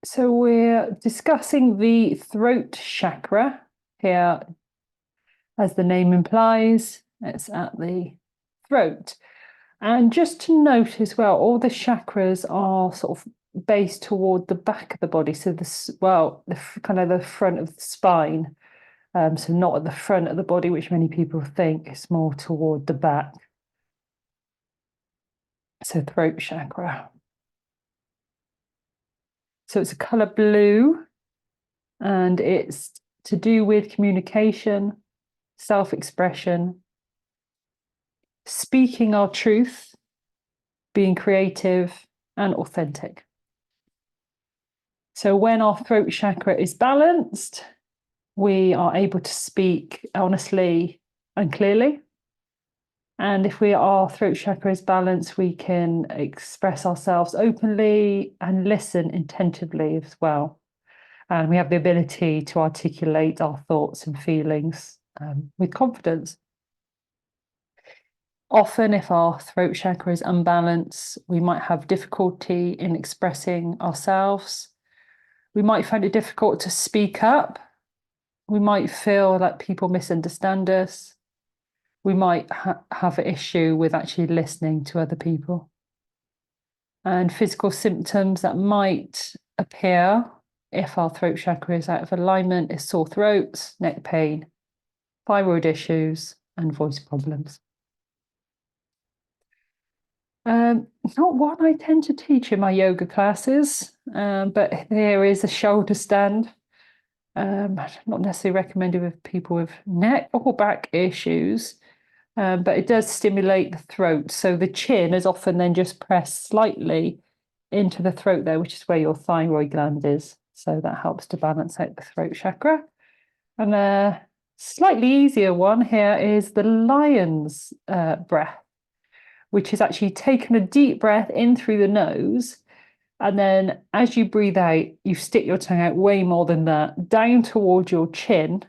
So we're discussing the throat chakra here. As the name implies, it's at the throat. And just to note as well, all the chakras are sort of based toward the back of the body. So the kind of the front of the spine. So not at the front of the body, which many people think. It's more toward the back. So throat chakra. So it's a color blue, and it's to do with communication, self-expression, speaking our truth, being creative and authentic. So when our throat chakra is balanced, we are able to speak honestly and clearly. And if our throat chakra is balanced, we can express ourselves openly and listen attentively as well. And we have the ability to articulate our thoughts and feelings with confidence. Often, if our throat chakra is unbalanced, we might have difficulty in expressing ourselves. We might find it difficult to speak up. We might feel like people misunderstand us. We might have an issue with actually listening to other people. And physical symptoms that might appear if our throat chakra is out of alignment is sore throats, neck pain, thyroid issues, and voice problems. Not what I tend to teach in my yoga classes, but there is a shoulder stand. Not necessarily recommended with people with neck or back issues, but it does stimulate the throat. So the chin is often then just pressed slightly into the throat there, which is where your thyroid gland is. So that helps to balance out the throat chakra. And the slightly easier one here is the lion's breath, which is actually taking a deep breath in through the nose. And then as you breathe out, you stick your tongue out way more than that, down towards your chin,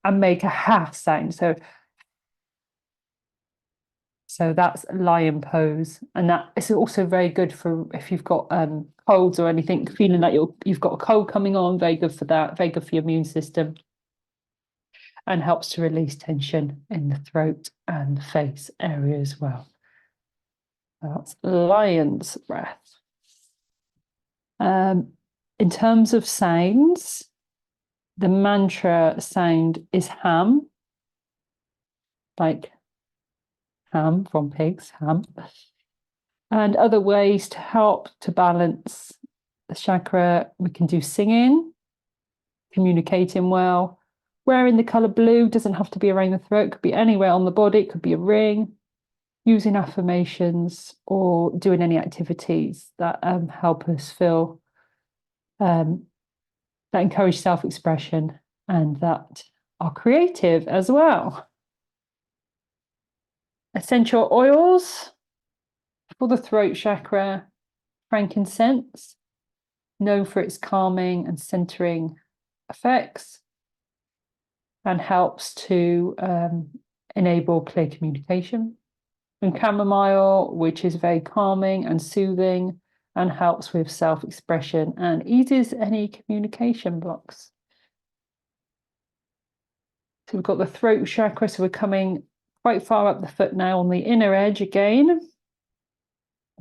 and make a ha sound. So that's lion pose. And that is also very good for if you've got colds or anything, feeling like you've got a cold coming on, very good for that, very good for your immune system. And helps to release tension in the throat and face area as well. That's lion's breath. In terms of sounds, the mantra sound is ham, like ham from pigs, ham. And other ways to help to balance the chakra, we can do singing, communicating well. Wearing the colour blue doesn't have to be around the throat, it could be anywhere on the body, it could be a ring. Using affirmations or doing any activities that help us feel that encourage self-expression and that are creative as well. Essential oils for the throat chakra: frankincense, known for its calming and centering effects, and helps to enable clear communication. And chamomile, which is very calming and soothing and helps with self-expression and eases any communication blocks. So we've got the throat chakra, so we're coming quite far up the foot now on the inner edge again. And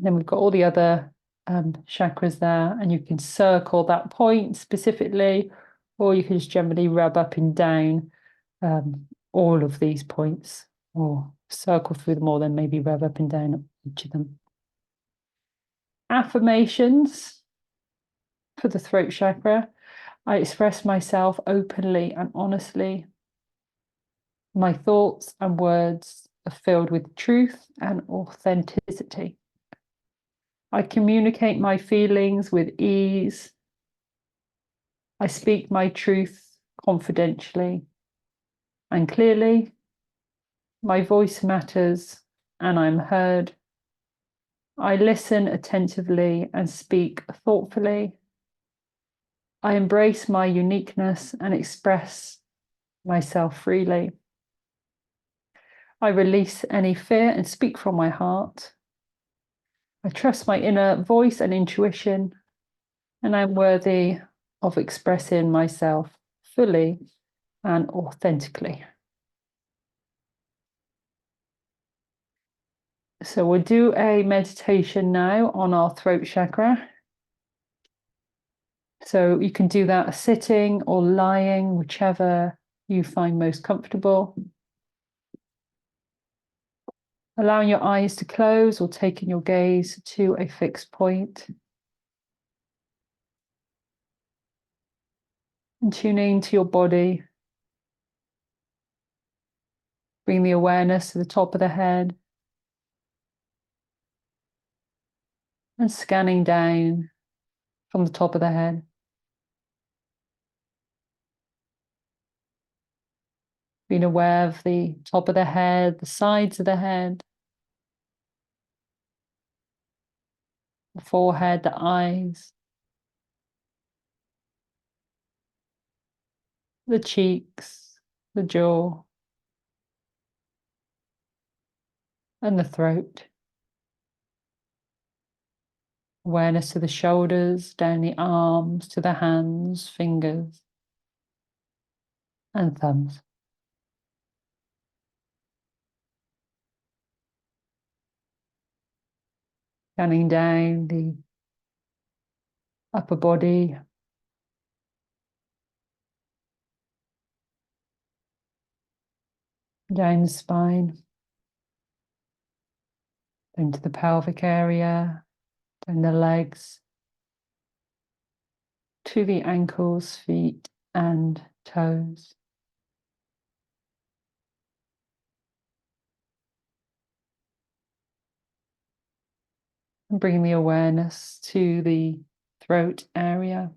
then we've got all the other chakras there, and you can circle that point specifically, or you can just generally rub up and down all of these points, or circle through them all, then maybe rub up and down each of them. Affirmations for the throat chakra: I express myself openly and honestly. My thoughts and words are filled with truth and authenticity. I communicate my feelings with ease. I speak my truth confidentially and clearly. My voice matters and I'm heard. I listen attentively and speak thoughtfully. I embrace my uniqueness and express myself freely. I release any fear and speak from my heart. I trust my inner voice and intuition. and I'm worthy of expressing myself fully and authentically. So we'll do a meditation now on our throat chakra. So you can do that sitting or lying, whichever you find most comfortable. Allowing your eyes to close or taking your gaze to a fixed point. And tuning to your body. Bring the awareness to the top of the head. And scanning down from the top of the head. Being aware of the top of the head, the sides of the head, the forehead, the eyes, the cheeks, the jaw, and the throat. Awareness to the shoulders, down the arms, to the hands, fingers, and thumbs. Scanning down the upper body, down the spine, down to the pelvic area, down the legs, to the ankles, feet, and toes. And bringing the awareness to the throat area.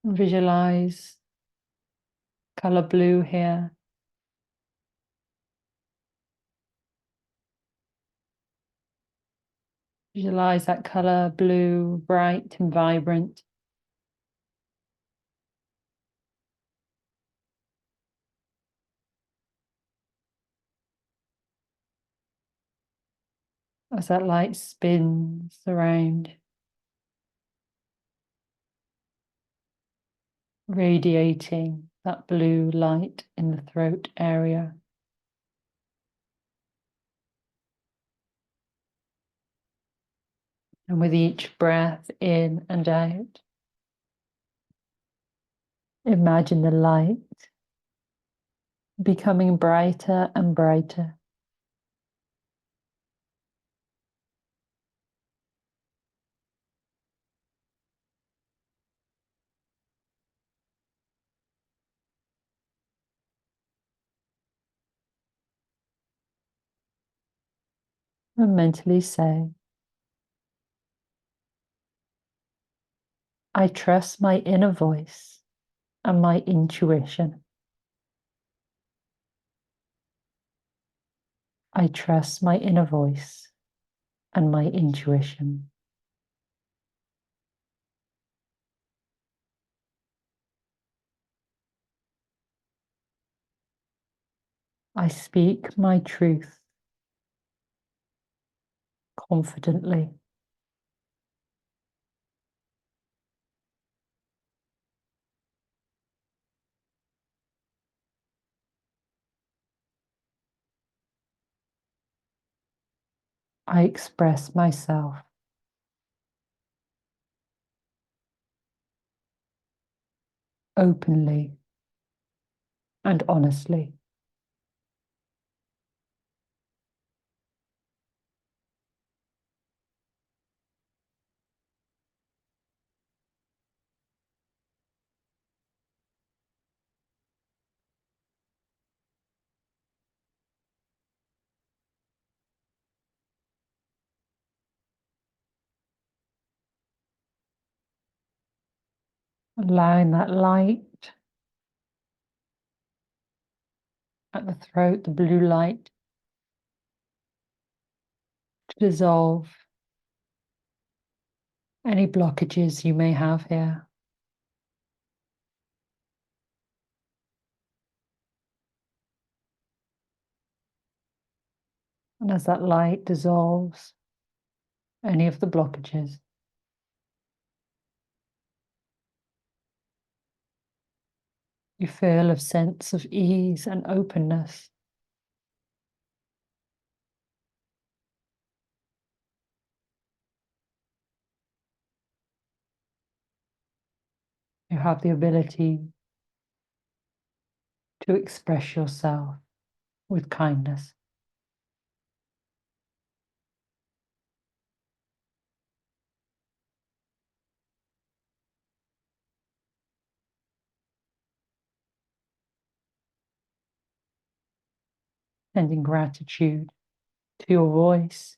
Visualize color blue here. Visualize that color blue, bright and vibrant. As that light spins around, radiating that blue light in the throat area. And with each breath in and out, imagine the light becoming brighter and brighter. And mentally say, I trust my inner voice and my intuition. I trust my inner voice and my intuition. I speak my truth confidently. I express myself openly and honestly. Allowing that light at the throat, the blue light, to dissolve any blockages you may have here. And as that light dissolves, any of the blockages. You feel a sense of ease and openness. You have the ability to express yourself with kindness. Sending gratitude to your voice,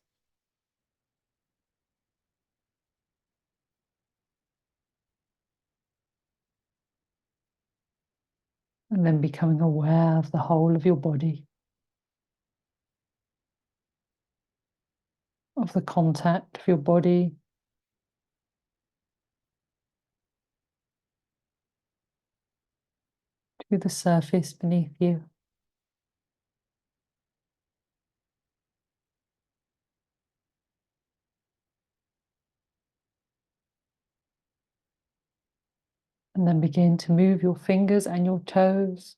and then becoming aware of the whole of your body, of the contact of your body to the surface beneath you. And then begin to move your fingers and your toes,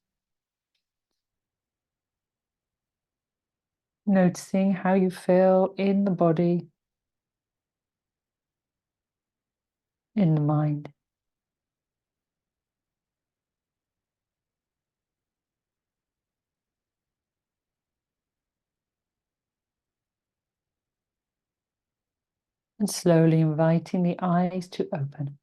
noticing how you feel in the body, in the mind. And slowly inviting the eyes to open.